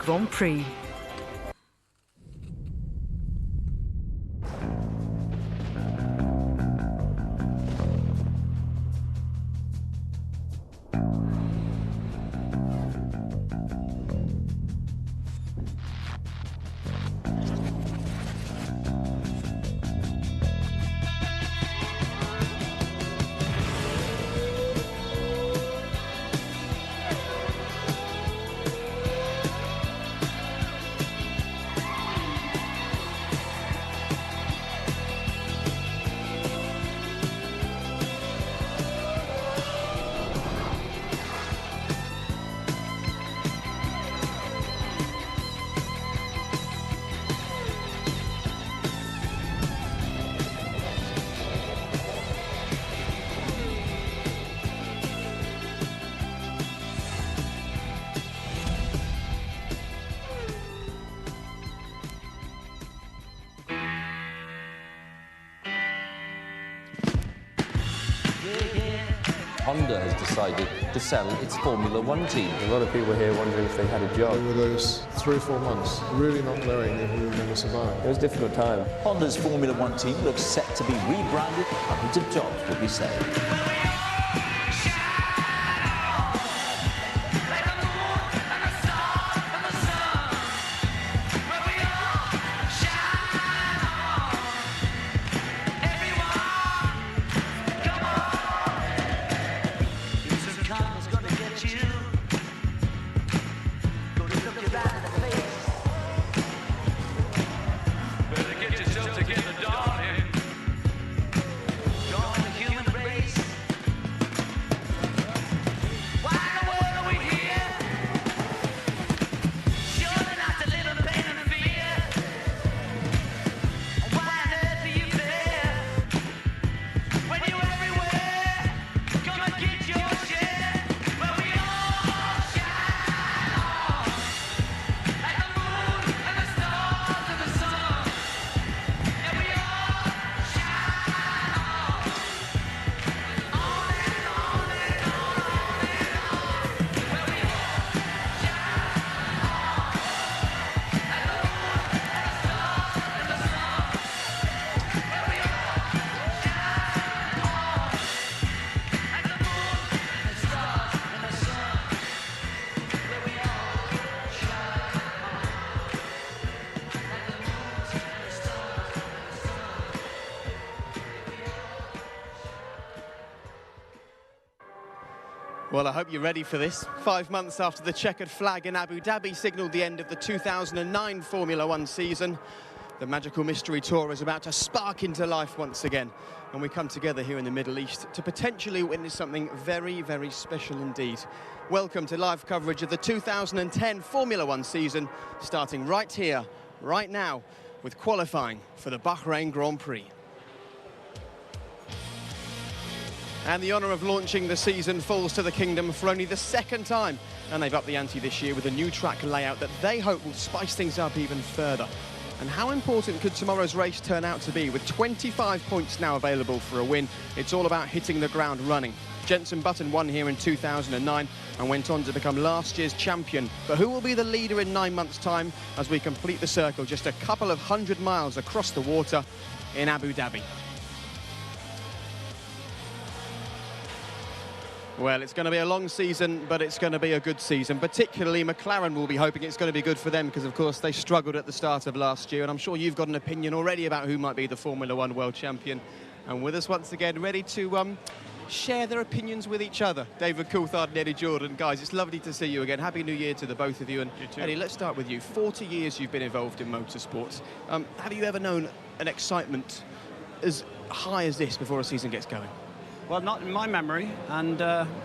Grand Prix. Honda has decided to sell its Formula One team. A lot of people here wondering if they had a job. Over those 3 or 4 months, really not knowing if we were going to survive. It was a difficult time. Honda's Formula One team looks set to be rebranded. Hundreds of jobs will be saved. Well, I hope you're ready for this. 5 months after the checkered flag in Abu Dhabi signalled the end of the 2009 Formula One season, the magical mystery tour is about to spark into life once again. And we come together here in the Middle East to potentially witness something very, very special indeed. Welcome to live coverage of the 2010 Formula One season, starting right here, right now, with qualifying for the Bahrain Grand Prix. And the honour of launching the season falls to the Kingdom for only the second time. And they've upped the ante this year with a new track layout that they hope will spice things up even further. And how important could tomorrow's race turn out to be? With 25 points now available for a win, it's all about hitting the ground running. Jenson Button won here in 2009 and went on to become last year's champion. But who will be the leader in 9 months' time as we complete the circle just a couple of 100 miles across the water in Abu Dhabi? Well, it's going to be a long season, but it's going to be a good season. Particularly McLaren will be hoping it's going to be good for them because, of course, they struggled at the start of last year. And I'm sure you've got an opinion already about who might be the Formula One world champion. And with us once again, ready to share their opinions with each other. David Coulthard and Eddie Jordan. Guys, it's lovely to see you again. Happy New Year to the both of you. And You too. Eddie, let's start with you. 40 years you've been involved in motorsports. Have you ever known an excitement as high as this before a season gets going? Well, not in my memory, and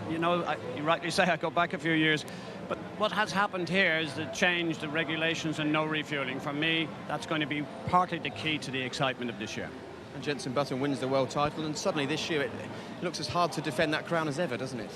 you know, you rightly say I go back a few years, but what has happened here is the change, the regulations and no refueling. For me, that's going to be partly the key to the excitement of this year. And Jenson Button wins the world title, and suddenly this year it looks as hard to defend that crown as ever, doesn't it?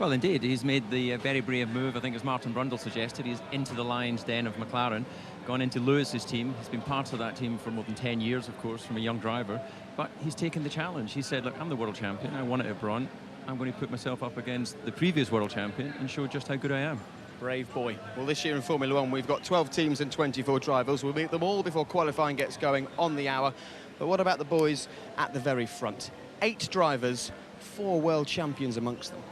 Well, indeed, he's made the very brave move, I think as Martin Brundle suggested. He's into the lion's den of McLaren, gone into Lewis's team. He's been part of that team for more than 10 years, of course, from a young driver. But he's taken the challenge. He said, look, I'm the world champion. I won it at Braun. I'm going to put myself up against the previous world champion and show just how good I am. Brave boy. Well, this year in Formula 1, we've got 12 teams and 24 drivers. We'll meet them all before qualifying gets going on the hour. But what about the boys at the very front? 8 drivers, 4 world champions amongst them.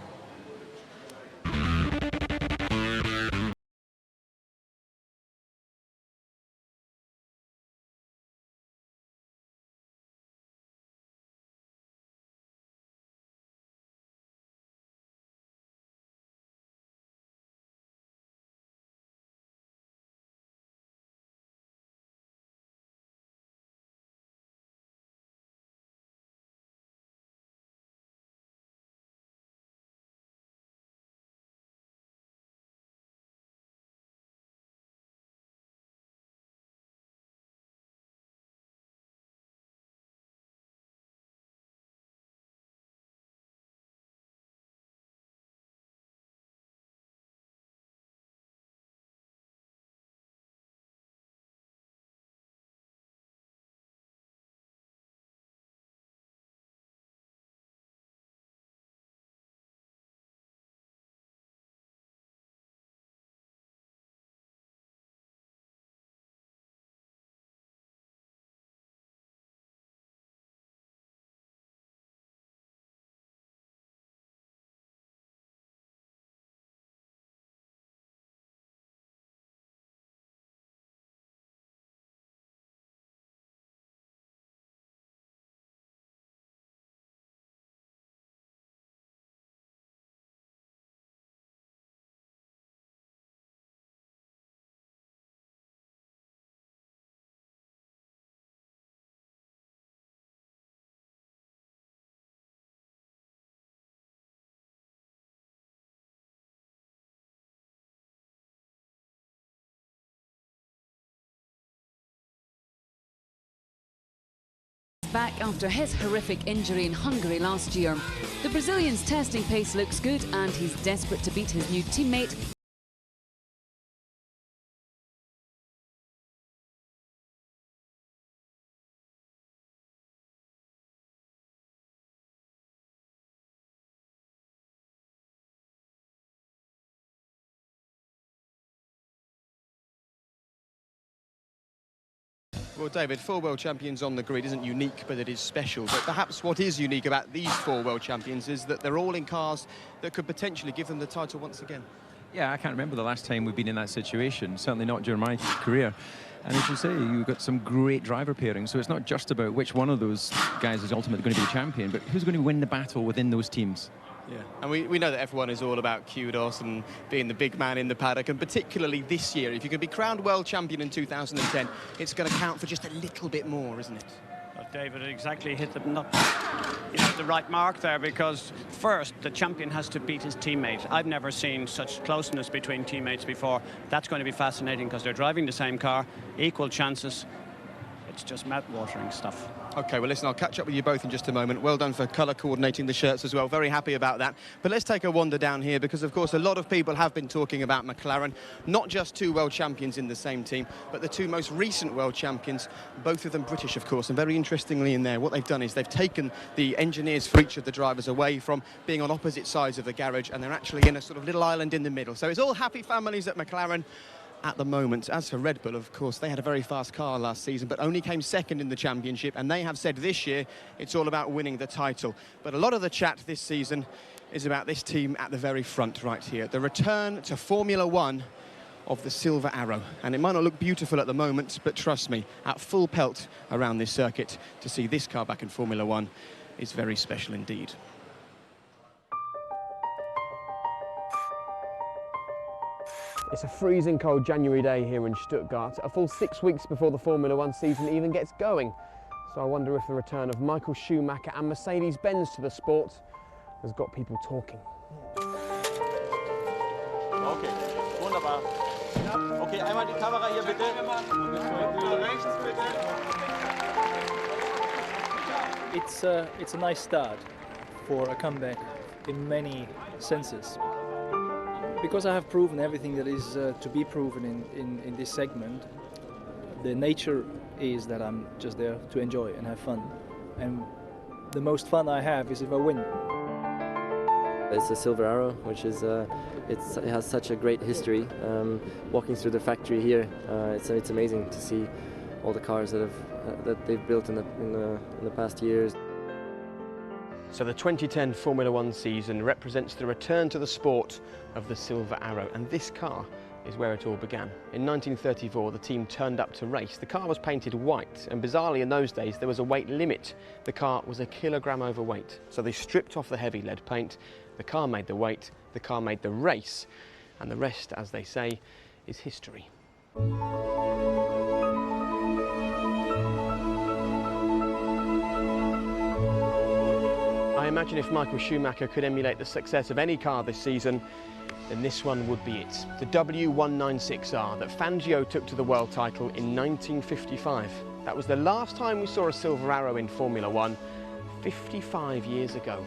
Back after his horrific injury in Hungary last year. The Brazilian's testing pace looks good and he's desperate to beat his new teammate. Well, David, 4 world champions on the grid isn't unique, but it is special. But perhaps what is unique about these 4 world champions is that they're all in cars that could potentially give them the title once again. Yeah, I can't remember the last time we've been in that situation, certainly not during my career. And as you say, you've got some great driver pairings, so it's not just about which one of those guys is ultimately going to be the champion, but who's going to win the battle within those teams. Yeah, and we know that F1 is all about kudos and being the big man in the paddock, and particularly this year, if you can be crowned world champion in 2010, it's going to count for just a little bit more, isn't it? Well, David exactly hit the right mark there, because first the champion has to beat his teammate. I've never seen such closeness between teammates before. That's going to be fascinating because they're driving the same car, equal chances. It's just mouth-watering stuff. OK, well, listen, I'll catch up with you both in just a moment. Well done for colour coordinating the shirts as well. Very happy about that. But let's take a wander down here because, of course, a lot of people have been talking about McLaren. Not just 2 world champions in the same team, but the 2 most recent world champions, both of them British, of course. And very interestingly in there, what they've done is they've taken the engineers for each of the drivers away from being on opposite sides of the garage, and they're actually in a sort of little island in the middle. So it's all happy families at McLaren at the moment. As for Red Bull, of course, they had a very fast car last season, but only came second in the championship, and they have said this year it's all about winning the title. But a lot of the chat this season is about this team at the very front right here. The return to Formula 1 of the Silver Arrow. And it might not look beautiful at the moment, but trust me, at full pelt around this circuit, to see this car back in Formula 1 is very special indeed. It's a freezing cold January day here in Stuttgart, a full 6 weeks before the Formula 1 season even gets going. So I wonder if the return of Michael Schumacher and Mercedes-Benz to the sport has got people talking. Okay, wunderbar. Okay, einmal die Kamera hier bitte. It's a nice start for a comeback in many senses. Because I have proven everything that is to be proven in this segment, the nature is that I'm just there to enjoy and have fun. And the most fun I have is if I win. It's a Silver Arrow, which is it has such a great history. Walking through the factory here, it's amazing to see all the cars that they've built in the past years. So the 2010 Formula One season represents the return to the sport of the Silver Arrow, and this car is where it all began. In 1934, the team turned up to race. The car was painted white, and bizarrely in those days there was a weight limit. The car was a kilogram overweight, so they stripped off the heavy lead paint. The car made the weight, the car made the race, and the rest, as they say, is history. I imagine if Michael Schumacher could emulate the success of any car this season, then this one would be it. The W196R that Fangio took to the world title in 1955. That was the last time we saw a Silver Arrow in Formula One, 55 years ago.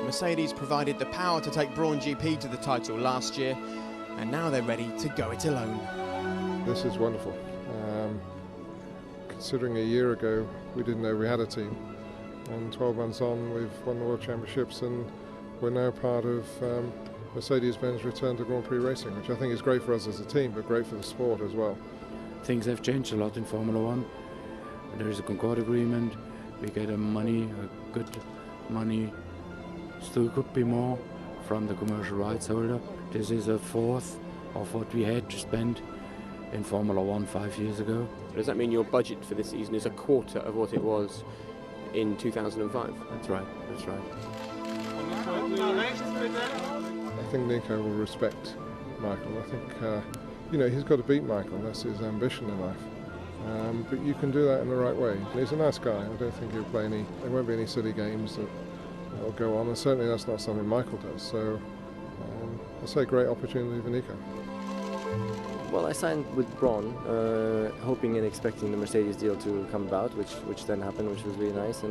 Mercedes provided the power to take Bahrain GP to the title last year, and now they're ready to go it alone. This is wonderful. Considering a year ago we didn't know we had a team, and 12 months on we've won the World Championships, and we're now part of Mercedes-Benz return to Grand Prix racing, which I think is great for us as a team, but great for the sport as well. Things have changed a lot in Formula One. There is a Concord agreement, we get a good money, still could be more from the commercial rights holder. This is a fourth of what we had to spend in Formula One 5 years ago. Does that mean your budget for this season is a quarter of what it was in 2005? That's right, that's right. I think Nico will respect Michael. I think, you know, he's got to beat Michael, that's his ambition in life. But you can do that in the right way. He's a nice guy, I don't think he'll play there won't be any silly games that will go on, and certainly that's not something Michael does. So I say great opportunity for Nico. Well, I signed with Braun, hoping and expecting the Mercedes deal to come about, which then happened, which was really nice.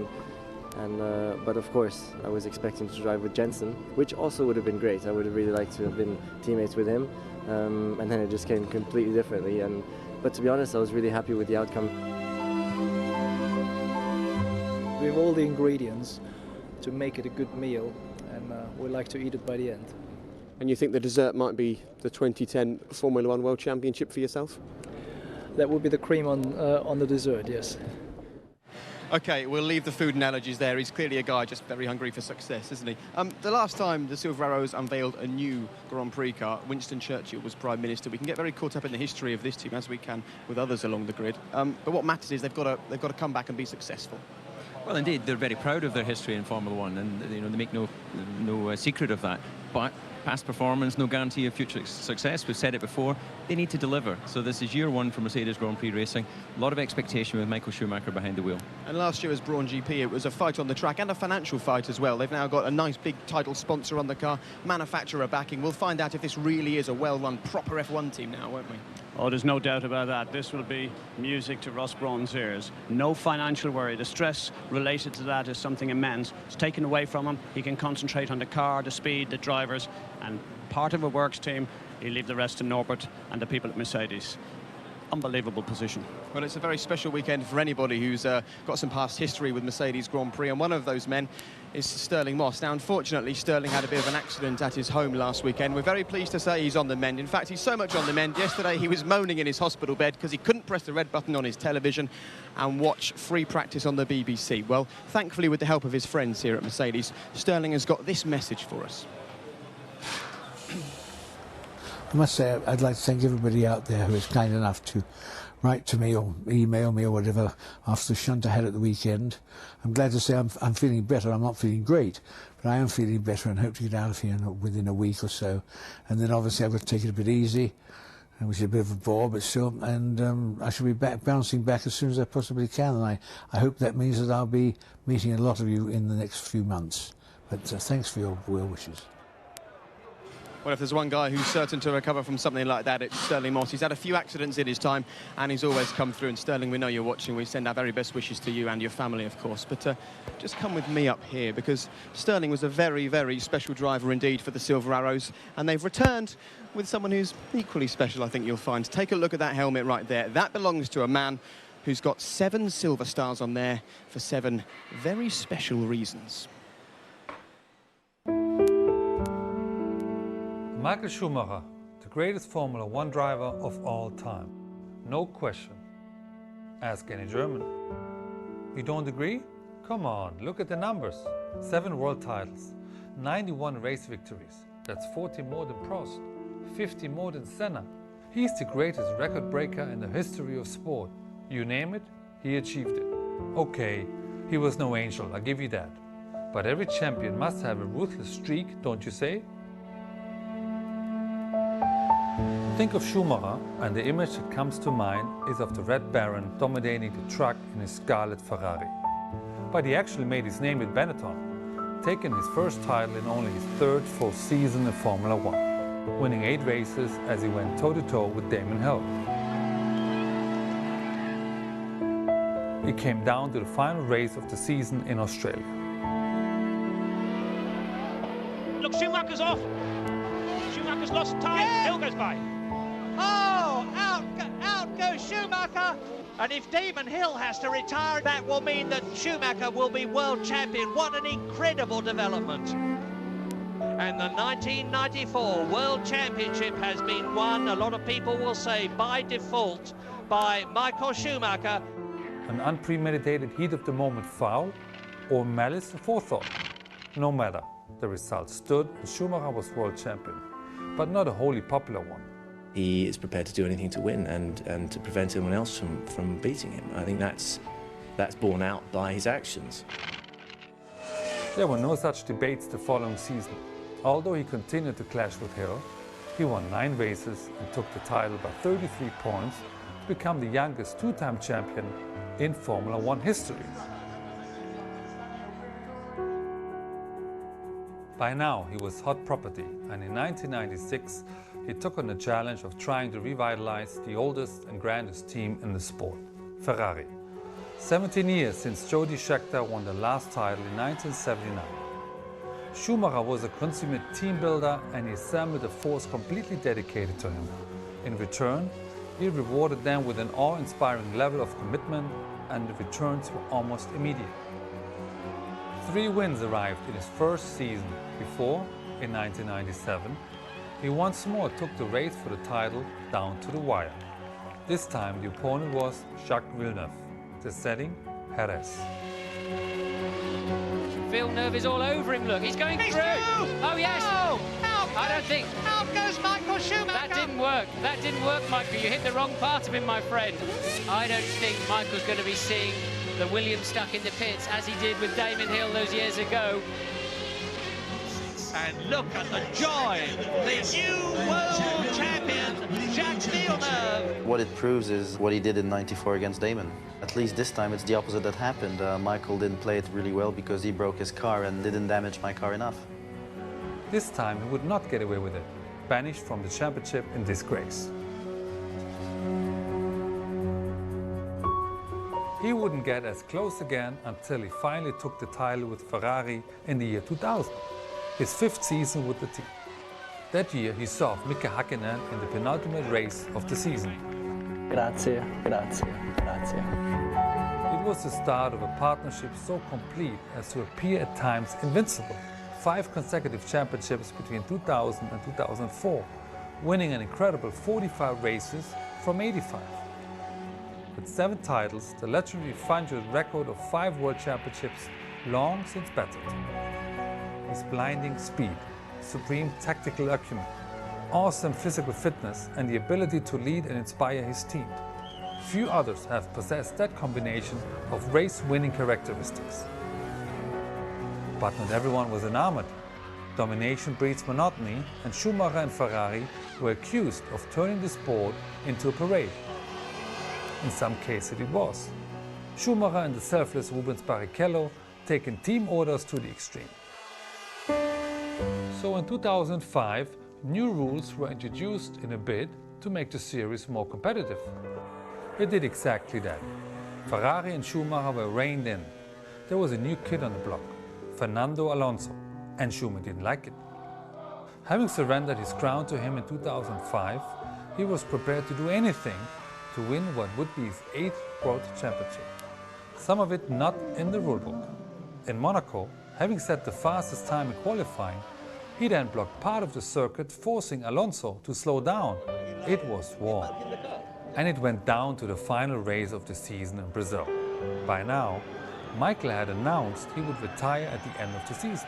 But of course, I was expecting to drive with Jensen, which also would have been great. I would have really liked to have been teammates with him, and then it just came completely differently. But to be honest, I was really happy with the outcome. We have all the ingredients to make it a good meal, and we like to eat it by the end. And you think the dessert might be the 2010 Formula One World Championship for yourself? That would be the cream on the dessert, yes. OK, we'll leave the food analogies there. He's clearly a guy just very hungry for success, isn't he? The last time the Silver Arrows unveiled a new Grand Prix car, Winston Churchill was Prime Minister. We can get very caught up in the history of this team, as we can with others along the grid. But what matters is they've got to come back and be successful. Well, indeed, they're very proud of their history in Formula One, and you know, they make no secret of that. But past performance, no guarantee of future success. We've said it before. They need to deliver. So this is year one for Mercedes Grand Prix racing. A lot of expectation with Michael Schumacher behind the wheel. And last year as Bahrain GP, it was a fight on the track and a financial fight as well. They've now got a nice big title sponsor on the car, manufacturer backing. We'll find out if this really is a well-run, proper F1 team now, won't we? Oh, there's no doubt about that. This will be music to Ross Brawn's ears. No financial worry. The stress related to that is something immense. It's taken away from him. He can concentrate on the car, the speed, the drivers, and part of a works team. He'll leave the rest to Norbert and the people at Mercedes. Unbelievable position. Well, it's a very special weekend for anybody who's got some past history with Mercedes Grand Prix, and one of those men is Stirling Moss. Now, unfortunately, Stirling had a bit of an accident at his home last weekend. We're very pleased to say he's on the mend. In fact, he's so much on the mend. Yesterday, he was moaning in his hospital bed because he couldn't press the red button on his television and watch free practice on the BBC. Well, thankfully, with the help of his friends here at Mercedes, Stirling has got this message for us. I must say, I'd like to thank everybody out there who is kind enough to write to me or email me or whatever after the shunt I had at the weekend. I'm glad to say I'm feeling better. I'm not feeling great, but I am feeling better and hope to get out of here within a week or so. And then obviously I've got to take it a bit easy, which is a bit of a bore, but still. And I shall be bouncing back as soon as I possibly can. And I hope that means that I'll be meeting a lot of you in the next few months. But thanks for your well wishes. Well, if there's one guy who's certain to recover from something like that, it's Stirling Moss. He's had a few accidents in his time, and he's always come through. And Stirling, we know you're watching. We send our very best wishes to you and your family, of course. But just come with me up here, because Stirling was a very, very special driver indeed for the Silver Arrows. And they've returned with someone who's equally special, I think you'll find. Take a look at that helmet right there. That belongs to a man who's got 7 silver stars on there for 7 very special reasons. Michael Schumacher, the greatest Formula 1 driver of all time. No question. Ask any German. You don't agree? Come on, look at the numbers. 7 world titles, 91 race victories. That's 40 more than Prost, 50 more than Senna. He's the greatest record breaker in the history of sport. You name it, he achieved it. Okay, he was no angel, I give you that. But every champion must have a ruthless streak, don't you say? Think of Schumacher, and the image that comes to mind is of the Red Baron dominating the track in his scarlet Ferrari. But he actually made his name with Benetton, taking his first title in only his 3rd full season in Formula 1, winning 8 races as he went toe-to-toe with Damon Hill. It came down to the final race of the season in Australia. Look, Schumacher's off. Schumacher's lost time. Yeah. Hill goes by. Oh, out goes Schumacher. And if Damon Hill has to retire, that will mean that Schumacher will be world champion. What an incredible development. And the 1994 World Championship has been won, a lot of people will say, by default, by Michael Schumacher. An unpremeditated heat-of-the-moment foul or malice aforethought? No matter. The result stood and Schumacher was world champion, but not a wholly popular one. He is prepared to do anything to win and to prevent anyone else from beating him. I think that's borne out by his actions. There were no such debates the following season. Although he continued to clash with Hill, he won 9 races and took the title by 33 points to become the youngest 2-time champion in Formula 1 history. By now, he was hot property, and in 1996, he took on the challenge of trying to revitalize the oldest and grandest team in the sport, Ferrari. 17 years since Jody Scheckter won the last title in 1979. Schumacher was a consummate team builder, and he assembled a force completely dedicated to him. In return, he rewarded them with an awe-inspiring level of commitment, and the returns were almost immediate. 3 wins arrived in his first season before, in 1997, he once more took the race for the title down to the wire. This time the opponent was Jacques Villeneuve, the setting Jerez. Villeneuve is all over him, look, he's going through! Oh yes! I don't think... Out goes Michael Schumacher! That didn't work, Michael, you hit the wrong part of him, my friend. I don't think Michael's going to be seeing the Williams stuck in the pits as he did with Damon Hill those years ago. And look at the joy, the new world champion, Jacques Villeneuve. What it proves is what he did in '94 against Damon. At least this time it's the opposite that happened. Michael didn't play it really well because he broke his car and didn't damage my car enough. This time he would not get away with it, banished from the championship in disgrace. He wouldn't get as close again until he finally took the title with Ferrari in the year 2000, his 5th season with the team. That year he saw Mika Hakkinen in the penultimate race of the season. Grazie, grazie, grazie. It was the start of a partnership so complete as to appear at times invincible. 5 consecutive championships between 2000 and 2004, winning an incredible 45 races from 85. With 7 titles, the legendary Fangio record of 5 world championships long since battered. His blinding speed, supreme tactical acumen, awesome physical fitness, and the ability to lead and inspire his team. Few others have possessed that combination of race-winning characteristics. But not everyone was enamored. Domination breeds monotony, and Schumacher and Ferrari were accused of turning the sport into a parade. In some cases it was. Schumacher and the selfless Rubens Barrichello taking team orders to the extreme. So in 2005, new rules were introduced in a bid to make the series more competitive. It did exactly that. Ferrari and Schumacher were reined in. There was a new kid on the block, Fernando Alonso, and Schumacher didn't like it. Having surrendered his crown to him in 2005, he was prepared to do anything to to win what would be his 8th World Championship. Some of it not in the rulebook. In Monaco, having set the fastest time in qualifying, he then blocked part of the circuit, forcing Alonso to slow down. It was warm. And it went down to the final race of the season in Brazil. By now, Michael had announced he would retire at the end of the season.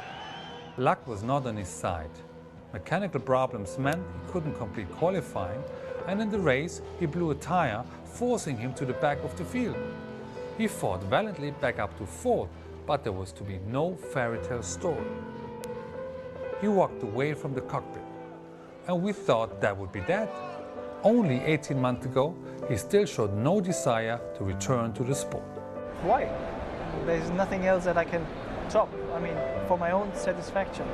Luck was not on his side. Mechanical problems meant he couldn't complete qualifying, and in the race he blew a tire, forcing him to the back of the field. He fought valiantly back up to 4th, but there was to be no fairy tale story. He walked away from the cockpit, and we thought that would be that. Only 18 months ago, he still showed no desire to return to the sport. Why? There's nothing else that I can top. I mean, for my own satisfaction.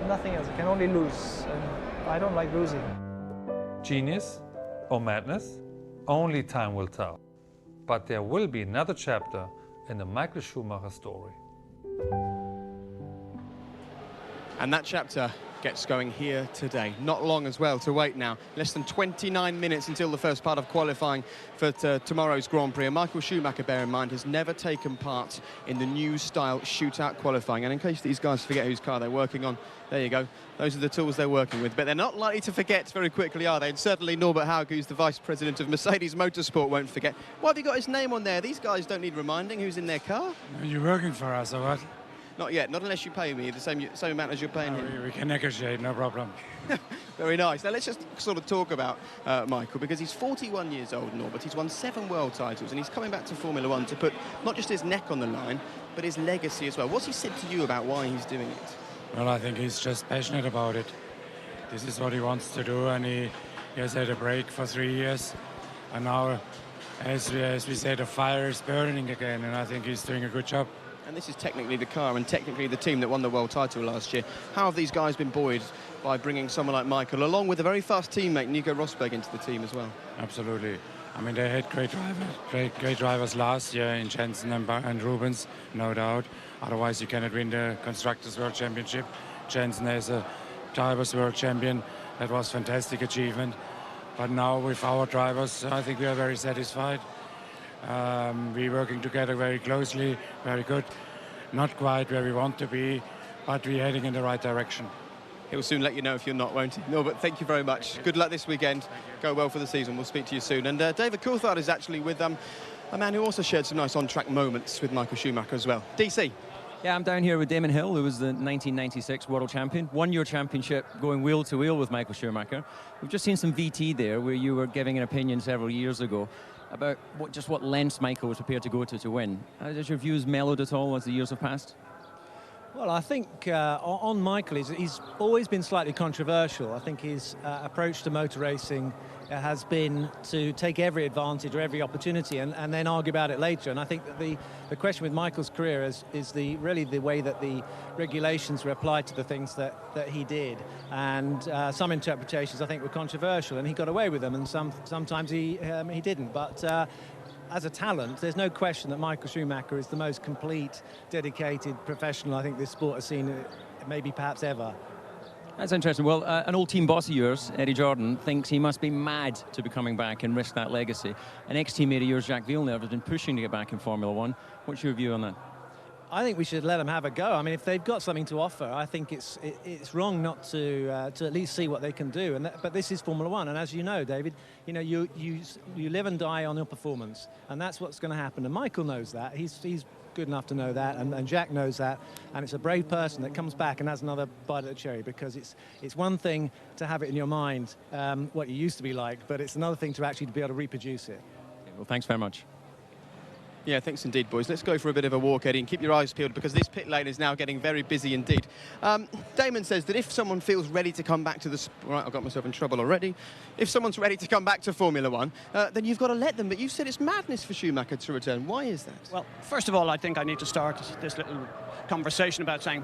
Nothing else. I can only lose, and I don't like losing. Genius or madness? Only time will tell. But there will be another chapter in the Michael Schumacher story. And that chapter gets going here today. Not long as well to wait now. Less than 29 minutes until the first part of qualifying for tomorrow's Grand Prix. And Michael Schumacher, bear in mind, has never taken part in the new style shootout qualifying. And in case these guys forget whose car they're working on, there you go. Those are the tools they're working with. But they're not likely to forget very quickly, are they? And certainly Norbert Haug, who's the Vice President of Mercedes Motorsport, won't forget. Why have you got his name on there? These guys don't need reminding who's in their car. You're working for us, or what? Not yet, not unless you pay me the same amount as you're paying him. We can negotiate, no problem. Very nice. Now let's just sort of talk about Michael, because he's 41 years old, Norbert. He's won 7 world titles, and he's coming back to Formula One to put not just his neck on the line, but his legacy as well. What's he said to you about why he's doing it? Well, I think he's just passionate about it. This is what he wants to do, and he has had a break for 3 years. And now, as we say, the fire is burning again, and I think he's doing a good job. And this is technically the car and technically the team that won the world title last year. How have these guys been buoyed by bringing someone like Michael, along with a very fast teammate, Nico Rosberg, into the team as well? Absolutely. I mean, they had great drivers last year in Jensen and Rubens, no doubt. Otherwise, you cannot win the Constructors' World Championship. Jensen as a Drivers' World Champion, that was a fantastic achievement. But now with our drivers, I think we are very satisfied. We're working together very closely, very good. Not quite where we want to be, but we're heading in the right direction. He'll soon let you know if you're not, won't he? No, but thank you very much. Good luck this weekend. Go well for the season. We'll speak to you soon. And David Coulthard is actually with a man who also shared some nice on-track moments with Michael Schumacher as well. DC. Yeah, I'm down here with Damon Hill, who was the 1996 world champion. Won your championship going wheel to wheel with Michael Schumacher. We've just seen some VT there where you were giving an opinion several years ago about what lengths Michael was prepared to go to win. Has your views mellowed at all as the years have passed? Well, I think on Michael, he's always been slightly controversial. I think his approach to motor racing has been to take every advantage or every opportunity and then argue about it later. And I think that the question with Michael's career is really the way that the regulations were applied to the things that he did. And some interpretations, I think, were controversial, and he got away with them, and sometimes he didn't. But as a talent, there's no question that Michael Schumacher is the most complete, dedicated professional I think this sport has seen, maybe perhaps ever. That's interesting. Well, an old team boss of yours, Eddie Jordan, thinks he must be mad to be coming back and risk that legacy. An ex-teammate of yours, Jacques Villeneuve, has been pushing to get back in Formula One. What's your view on that? I think we should let them have a go. I mean, if they've got something to offer, I think it's wrong not to at least see what they can do. But this is Formula One, and as you know, David, you know you live and die on your performance, and that's what's going to happen. And Michael knows that. He's good enough to know that, and Jack knows that. And it's a brave person that comes back and has another bite of the cherry, because it's one thing to have it in your mind what you used to be like, but it's another thing to actually be able to reproduce it. Okay, well, thanks very much. Yeah, thanks indeed, boys. Let's go for a bit of a walk, Eddie, and keep your eyes peeled, because this pit lane is now getting very busy indeed. Damon says that if someone feels ready to come back to the... Right, I've got myself in trouble already. If someone's ready to come back to Formula One, then you've got to let them. But you've said it's madness for Schumacher to return. Why is that? Well, first of all, I think I need to start this little conversation about saying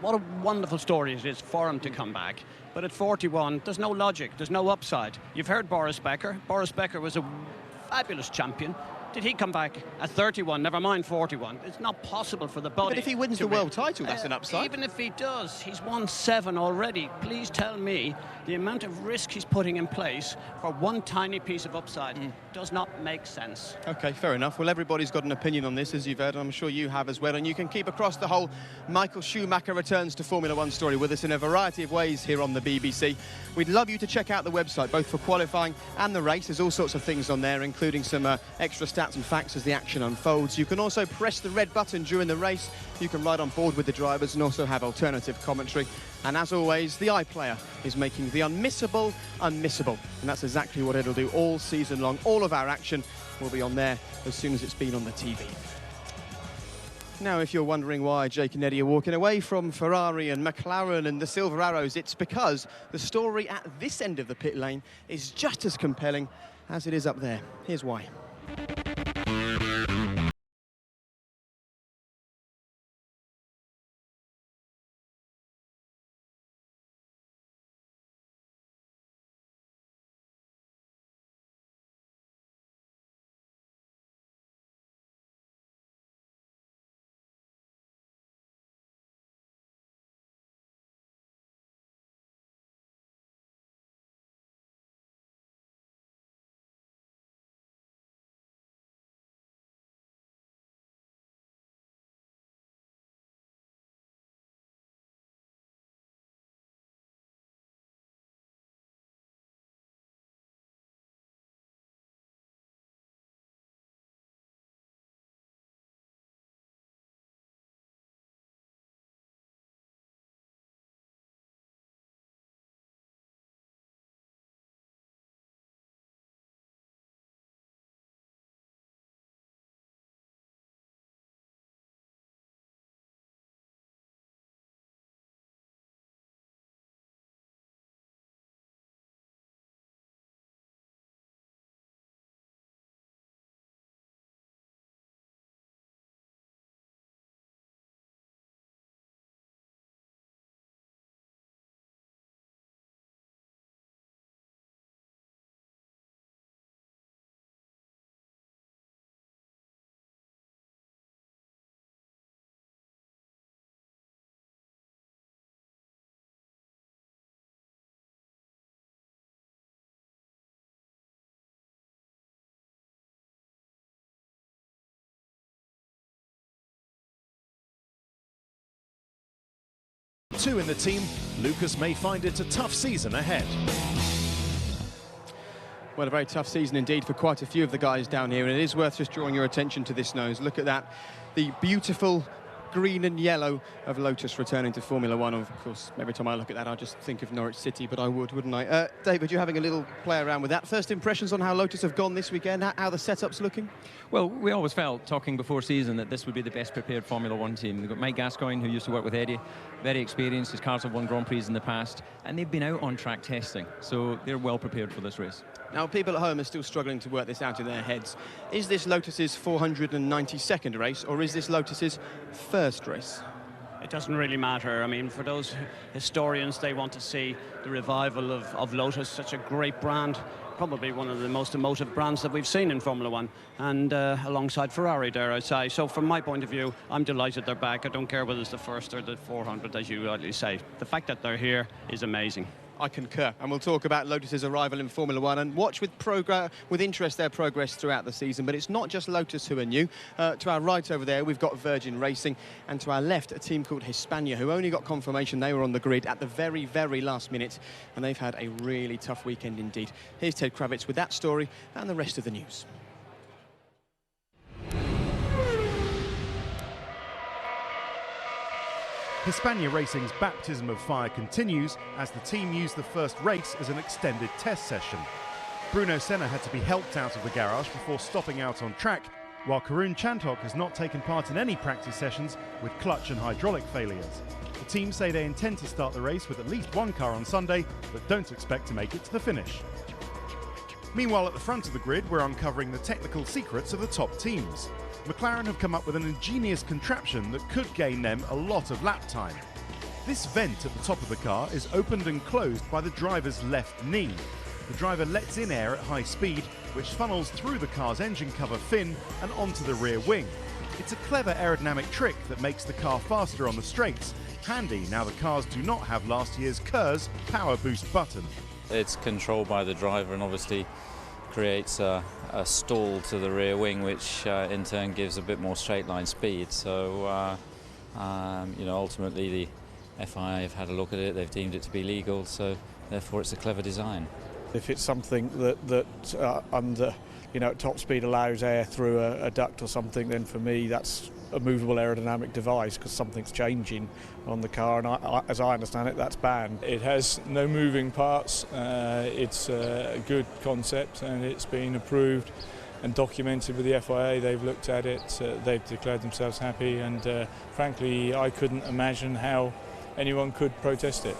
what a wonderful story it is for him to come back. But at 41, there's no logic, there's no upside. You've heard Boris Becker. Boris Becker was a fabulous champion. Did he come back at 31, never mind 41? It's not possible for the body. But if he wins the world title, that's an upside. Even if he does, he's won 7 already. Please tell me the amount of risk he's putting in place for one tiny piece of upside does not make sense. OK, fair enough. Well, everybody's got an opinion on this, as you've heard, and I'm sure you have as well. And you can keep across the whole Michael Schumacher returns to Formula 1 story with us in a variety of ways here on the BBC. We'd love you to check out the website, both for qualifying and the race. There's all sorts of things on there, including some extra stats and facts as the action unfolds. You can also press the red button during the race. You can ride on board with the drivers and also have alternative commentary. And as always, the iPlayer is making the unmissable unmissable. And that's exactly what it'll do all season long. All of our action will be on there as soon as it's been on the TV. Now, if you're wondering why Jake and Eddie are walking away from Ferrari and McLaren and the Silver Arrows, it's because the story at this end of the pit lane is just as compelling as it is up there. Here's why. Two in the team, Lucas may find it a tough season ahead. Well, a very tough season indeed for quite a few of the guys down here, and it is worth just drawing your attention to this nose. Look at that, the beautiful green and yellow of Lotus returning to Formula 1. Of course, every time I look at that, I just think of Norwich City, but I would, wouldn't I? David, you're having a little play around with that. First impressions on how Lotus have gone this weekend, how the setup's looking? Well, we always felt, talking before season, that this would be the best prepared Formula 1 team. They've got Mike Gascoigne, who used to work with Eddie, very experienced. His cars have won Grand Prix in the past, and they've been out on track testing, so they're well prepared for this race. Now, people at home are still struggling to work this out in their heads. Is this Lotus's 492nd race, or is this Lotus's first race? It doesn't really matter. I mean, for those historians, they want to see the revival of Lotus, such a great brand, probably one of the most emotive brands that we've seen in Formula 1, and alongside Ferrari, dare I say. So from my point of view, I'm delighted they're back. I don't care whether it's the first or the 400, as you rightly say. The fact that they're here is amazing. I concur, and we'll talk about Lotus's arrival in Formula 1 and watch with interest their progress throughout the season. But it's not just Lotus who are new. To our right over there, we've got Virgin Racing, and to our left, a team called Hispania, who only got confirmation they were on the grid at the very, very last minute, and they've had a really tough weekend indeed. Here's Ted Kravitz with that story and the rest of the news. Hispania Racing's baptism of fire continues as the team used the first race as an extended test session. Bruno Senna had to be helped out of the garage before stopping out on track, while Karun Chandhok has not taken part in any practice sessions with clutch and hydraulic failures. The team say they intend to start the race with at least one car on Sunday, but don't expect to make it to the finish. Meanwhile, at the front of the grid, we're uncovering the technical secrets of the top teams. McLaren have come up with an ingenious contraption that could gain them a lot of lap time. This vent at the top of the car is opened and closed by the driver's left knee. the driver lets in air at high speed, which funnels through the car's engine cover fin and onto the rear wing. It's a clever aerodynamic trick that makes the car faster on the straights, handy now the cars do not have last year's KERS power boost button. It's controlled by the driver and obviously creates a stall to the rear wing, which in turn gives a bit more straight line speed. So ultimately the FIA have had a look at it, they've deemed it to be legal, so therefore it's a clever design. If it's something that under, at top speed allows air through a duct or something, then for me that's a movable aerodynamic device because something's changing on the car, and as I understand it, that's banned. It has no moving parts, it's a good concept and it's been approved and documented with the FIA. They've looked at it, they've declared themselves happy, and frankly I couldn't imagine how anyone could protest it.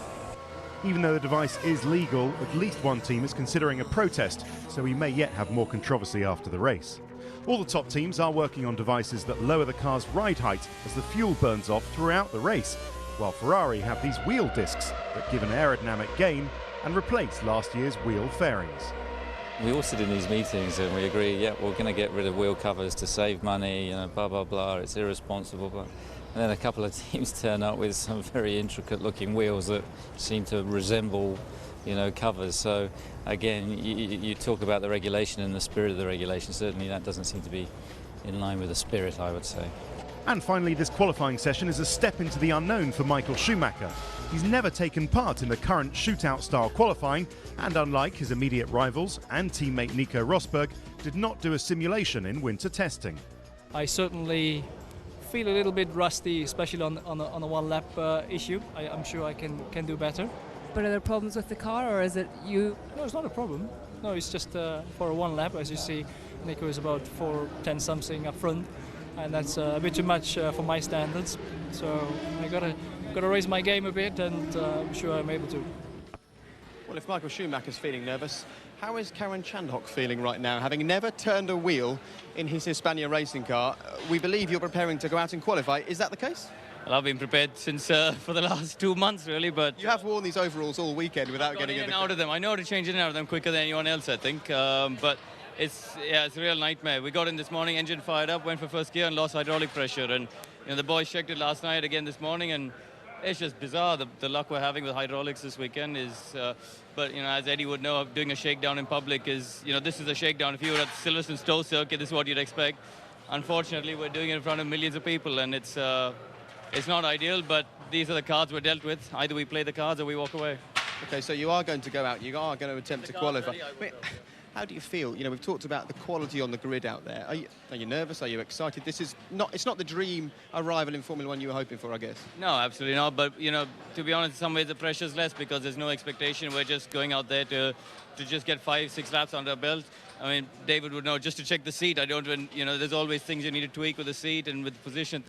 Even though the device is legal, at least one team is considering a protest, so we may yet have more controversy after the race. All the top teams are working on devices that lower the car's ride height as the fuel burns off throughout the race, while Ferrari have these wheel discs that give an aerodynamic gain and replace last year's wheel fairings. We all sit in these meetings and we agree, yeah, we're going to get rid of wheel covers to save money, blah, blah, blah, it's irresponsible. And then a couple of teams turn up with some very intricate looking wheels that seem to resemble, covers. So again, you talk about the regulation and the spirit of the regulation. Certainly that doesn't seem to be in line with the spirit, I would say. And finally, this qualifying session is a step into the unknown for Michael Schumacher. He's never taken part in the current shootout-style qualifying, and unlike his immediate rivals and teammate Nico Rosberg, did not do a simulation in winter testing. I certainly feel a little bit rusty, especially on a one-lap issue. I'm sure I can do better. But are there problems with the car, or is it you? No, it's not a problem. No, it's just for a one lap. As you see, Nico is about 4:10 something up front, and that's a bit too much for my standards. So I gotta raise my game a bit, and I'm sure I'm able to. Well, if Michael Schumacher's feeling nervous, how is Karen Chandhok feeling right now? Having never turned a wheel in his Hispania racing car, we believe you're preparing to go out and qualify. Is that the case? Well, I've been prepared since for the last 2 months, really, but... You have worn these overalls all weekend without getting in and out of them. I know how to change in and out of them quicker than anyone else, I think. But it's a real nightmare. We got in this morning, engine fired up, went for first gear and lost hydraulic pressure. And the boys checked it last night, again this morning, and it's just bizarre. The luck we're having with hydraulics this weekend is... but, as Eddie would know, doing a shakedown in public is... this is a shakedown. If you were at Silverstone Stowe Circuit, this is what you'd expect. Unfortunately, we're doing it in front of millions of people, and it's not ideal, but these are the cards we're dealt with. Either we play the cards or we walk away. Okay, so you are going to go out. You are going to attempt to qualify. Wait, how do you feel? We've talked about the quality on the grid out there. Are you nervous? Are you excited? It's not the dream arrival in Formula 1 you were hoping for, I guess. No, absolutely not. But, to be honest, in some ways the pressure's less because there's no expectation. We're just going out there to just get 5-6 laps under our belt. I mean, David would know, just to check the seat. There's always things you need to tweak with the seat and with the position.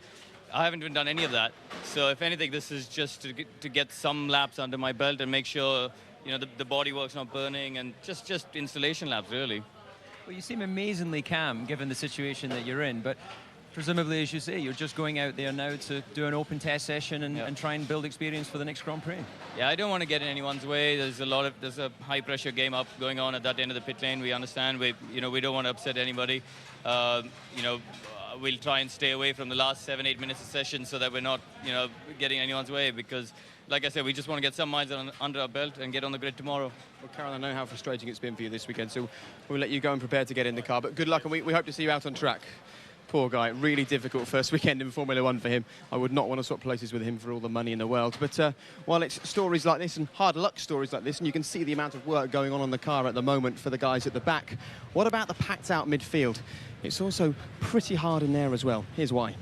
I haven't even done any of that. So if anything, this is just to get some laps under my belt and make sure, the bodywork's not burning, and just installation laps, really. Well, you seem amazingly calm given the situation that you're in, but presumably, as you say, you're just going out there now to do an open test session and try and build experience for the next Grand Prix. Yeah, I don't want to get in anyone's way. There's a high pressure game up going on at that end of the pit lane. We understand. We don't want to upset anybody. We'll try and stay away from the last 7-8 minutes of session so that we're not, getting anyone's way, because, like I said, we just want to get some miles under our belt and get on the grid tomorrow. Well, Carol, I know how frustrating it's been for you this weekend, so we'll let you go and prepare to get in the car. But good luck, and we hope to see you out on track. Poor guy, really difficult first weekend in Formula 1 for him. I would not want to swap places with him for all the money in the world. But while it's stories like this and hard luck stories like this, and you can see the amount of work going on the car at the moment for the guys at the back, what about the packed out midfield? It's also pretty hard in there as well. Here's why.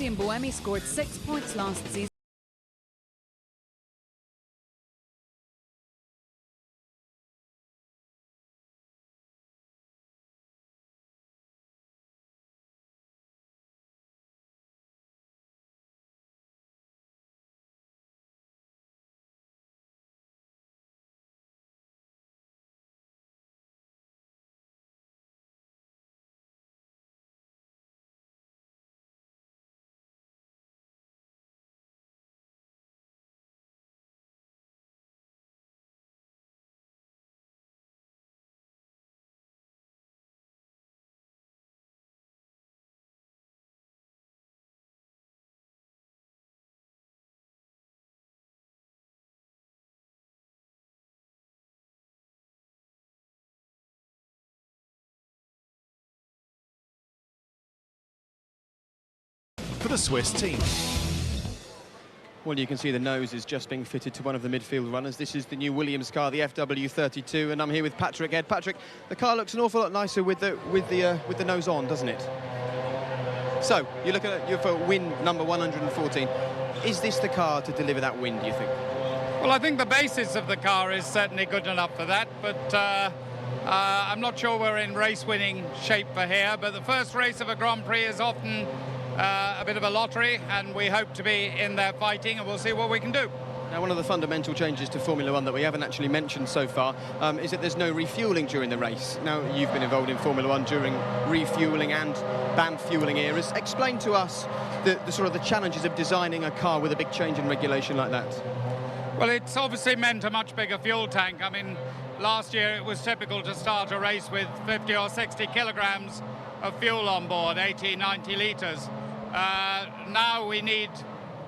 Julien Buemi scored 6 points last season. For the Swiss team. Well, you can see the nose is just being fitted to one of the midfield runners. This is the new Williams car, the FW32, and I'm here with Patrick Head. Patrick, the car looks an awful lot nicer with the nose on, doesn't it? So, you look at it for win number 114. Is this the car to deliver that win, do you think? Well, I think the basis of the car is certainly good enough for that, but I'm not sure we're in race-winning shape for here, but the first race of a Grand Prix is often a bit of a lottery, and we hope to be in there fighting, and we'll see what we can do. Now, one of the fundamental changes to Formula One that we haven't actually mentioned so far is that there's no refuelling during the race. Now, you've been involved in Formula One during refuelling and banned fuelling eras. Explain to us the sort of the challenges of designing a car with a big change in regulation like that. Well, it's obviously meant a much bigger fuel tank. I mean, last year it was typical to start a race with 50 or 60 kilograms of fuel on board, 80, 90 litres. Now we need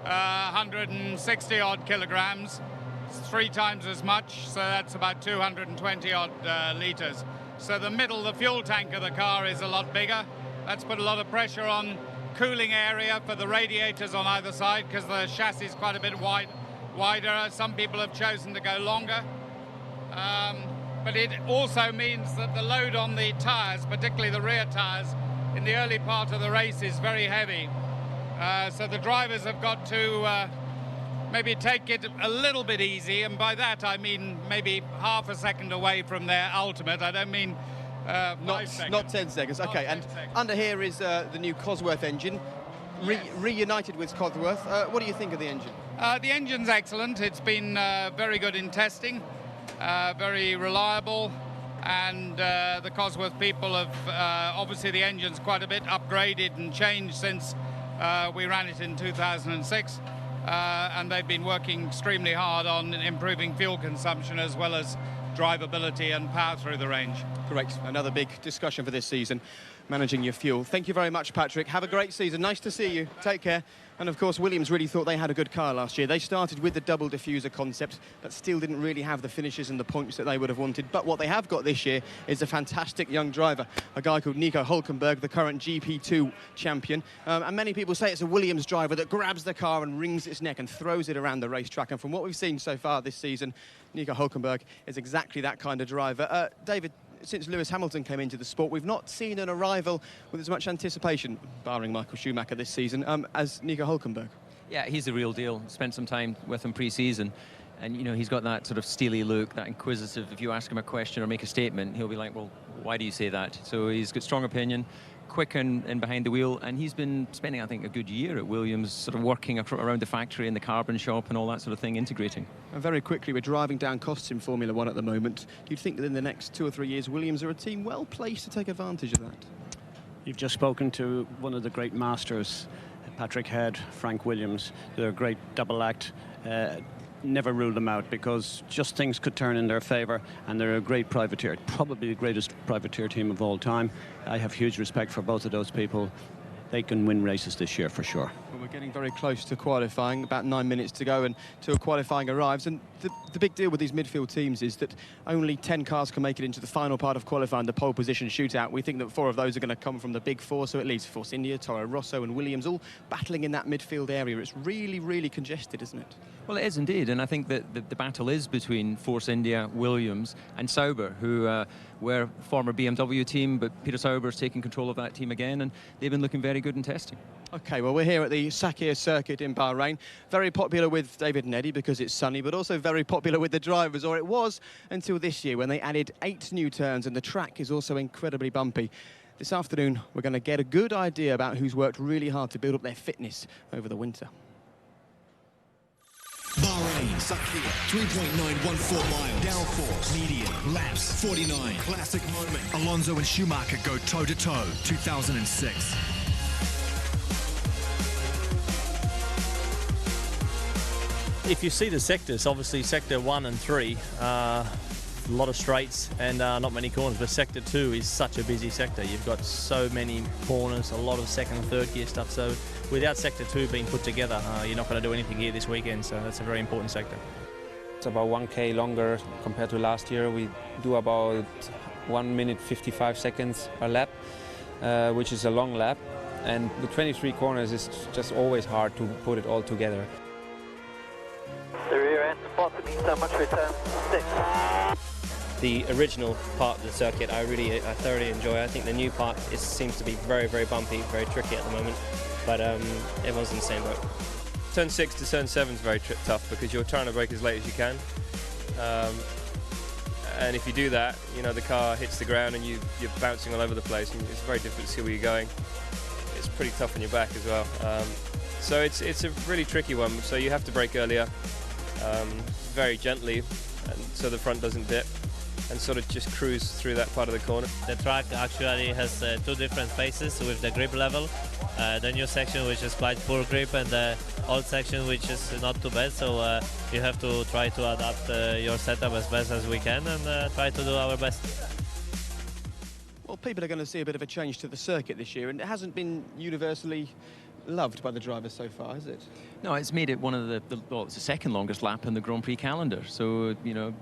160 odd kilograms, 3 times as much, so that's about 220 odd litres. So the fuel tank of the car is a lot bigger. That's put a lot of pressure on cooling area for the radiators on either side, because the chassis is quite a bit wider. Some people have chosen to go longer. But it also means that the load on the tyres, particularly the rear tyres, in the early part of the race is very heavy. So the drivers have got to maybe take it a little bit easy, and by that I mean maybe half a second away from their ultimate. I don't mean 5 seconds. Not 10 seconds, okay. And under here is the new Cosworth engine, reunited with Cosworth. What do you think of the engine? The engine's excellent. It's been very good in testing, very reliable. And the Cosworth people have, obviously the engine's quite a bit upgraded and changed since we ran it in 2006. And they've been working extremely hard on improving fuel consumption as well as drivability and power through the range. Correct. Another big discussion for this season, managing your fuel. Thank you very much, Patrick. Have a great season. Nice to see you. Take care. And of course, Williams really thought they had a good car last year. They started with the double diffuser concept, but still didn't really have the finishes and the points that they would have wanted. But what they have got this year is a fantastic young driver, a guy called Nico Hülkenberg, the current GP2 champion. And many people say it's a Williams driver that grabs the car and wrings its neck and throws it around the racetrack. And from what we've seen so far this season, Nico Hülkenberg is exactly that kind of driver. David, since Lewis Hamilton came into the sport, we've not seen an arrival with as much anticipation, barring Michael Schumacher this season, as Nico Hülkenberg. Yeah, he's the real deal. Spent some time with him pre-season, and you know, he's got that sort of steely look, that inquisitive. If you ask him a question or make a statement, he'll be like, well, why do you say that? So he's got strong opinion, quick and behind the wheel, and he's been spending, I think, a good year at Williams, sort of working around the factory and the carbon shop and all that sort of thing, integrating. And very quickly, we're driving down costs in Formula One at the moment. Do you think that in the next 2 or 3 years, Williams are a team well placed to take advantage of that? You've just spoken to one of the great masters, Patrick Head, Frank Williams. They're a great double act. Never rule them out, because just things could turn in their favour, and they're a great privateer, probably the greatest privateer team of all time. I have huge respect for both of those people. They can win races this year for sure. Well, we're getting very close to qualifying, about 9 minutes to go until qualifying arrives. And the big deal with these midfield teams is that only 10 cars can make it into the final part of qualifying, the pole position shootout. We think that 4 of those are going to come from the big 4, so it leaves Force India, Toro Rosso and Williams all battling in that midfield area. It's really, really congested, isn't it? Well, it is indeed, and I think that the battle is between Force India, Williams and Sauber, who were former BMW team, but Peter Sauber's taking control of that team again, and they've been looking very good in testing. OK, well, we're here at the Sakir circuit in Bahrain. Very popular with David and Eddie because it's sunny, but also very popular with the drivers, or it was until this year when they added 8 new turns, and the track is also incredibly bumpy. This afternoon, we're going to get a good idea about who's worked really hard to build up their fitness over the winter. Bahrain, Sakir, 3.914 miles. Downforce, medium, laps, 49. Classic moment. Alonso and Schumacher go toe-to-toe, 2006. If you see the sectors, obviously sector 1 and 3, a lot of straights and not many corners, but sector 2 is such a busy sector. You've got so many corners, a lot of second and third gear stuff, so without sector 2 being put together, you're not going to do anything here this weekend, so that's a very important sector. It's about 1K longer compared to last year. We do about 1 minute 55 seconds a lap, which is a long lap, and with 23 corners it's just always hard to put it all together. The rear end, 40 means so much return, 6. The original part of the circuit I thoroughly enjoy. I think the new part seems to be very, very bumpy, very tricky at the moment, but everyone's in the same boat. Turn 6 to turn 7 is very tough because you're trying to brake as late as you can. And if you do that, you know, the car hits the ground and you're bouncing all over the place, and it's very difficult to see where you're going. It's pretty tough on your back as well. So it's a really tricky one, so you have to brake earlier, very gently, and so the front doesn't dip, and sort of just cruise through that part of the corner. The track actually has 2 different phases with the grip level. The new section, which is quite poor grip, and the old section, which is not too bad, so you have to try to adapt your setup as best as we can and try to do our best. Well, people are going to see a bit of a change to the circuit this year, and it hasn't been universally loved by the drivers so far, has it? No, it's made it one of well, it's the second longest lap in the Grand Prix calendar. So, you know,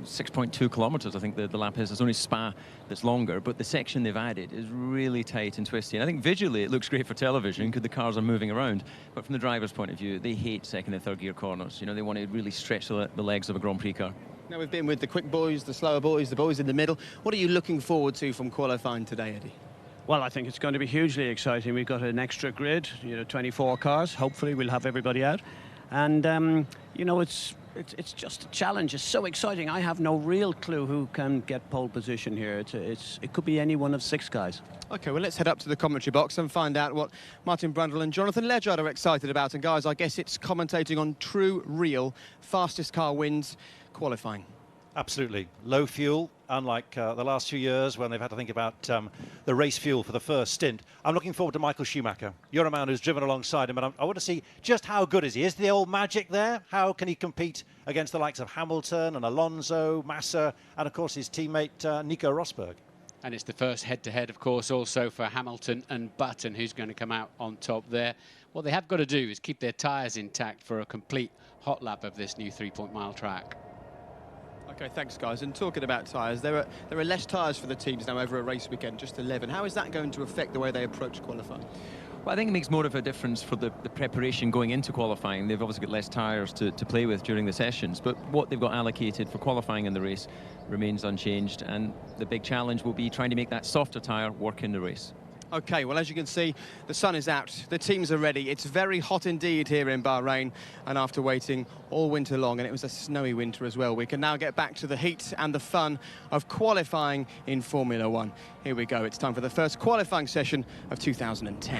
6.2 kilometres, I think the lap is. There's only Spa that's longer, but the section they've added is really tight and twisty. And I think visually it looks great for television because the cars are moving around. But from the driver's point of view, they hate second and third gear corners. You know, they want to really stretch the legs of a Grand Prix car. Now, we've been with the quick boys, the slower boys, the boys in the middle. What are you looking forward to from qualifying today, Eddie? Well, I think it's going to be hugely exciting. We've got an extra grid, you know, 24 cars. Hopefully we'll have everybody out. And, you know, it's just a challenge. It's so exciting. I have no real clue who can get pole position here. It could be any one of 6 guys. OK, well, let's head up to the commentary box and find out what Martin Brundle and Jonathan Ledyard are excited about. And, guys, I guess it's commentating on true, real, fastest car wins qualifying. Absolutely. Low fuel, unlike the last few years when they've had to think about the race fuel for the first stint. I'm looking forward to Michael Schumacher. You're a man who's driven alongside him, and I want to see just how good is he. Is the old magic there? How can he compete against the likes of Hamilton and Alonso, Massa, and, of course, his teammate Nico Rosberg? And it's the first head-to-head, of course, also for Hamilton and Button, who's going to come out on top there. What they have got to do is keep their tyres intact for a complete hot lap of this new 3-point-mile track. OK, thanks, guys. And talking about tyres, there are less tyres for the teams now over a race weekend, just 11. How is that going to affect the way they approach qualifying? Well, I think it makes more of a difference for the preparation going into qualifying. They've obviously got less tyres to play with during the sessions, but what they've got allocated for qualifying in the race remains unchanged, and the big challenge will be trying to make that softer tyre work in the race. OK, well, as you can see, the sun is out. The teams are ready. It's very hot indeed here in Bahrain, and after waiting all winter long, and it was a snowy winter as well, we can now get back to the heat and the fun of qualifying in Formula 1. Here we go. It's time for the first qualifying session of 2010.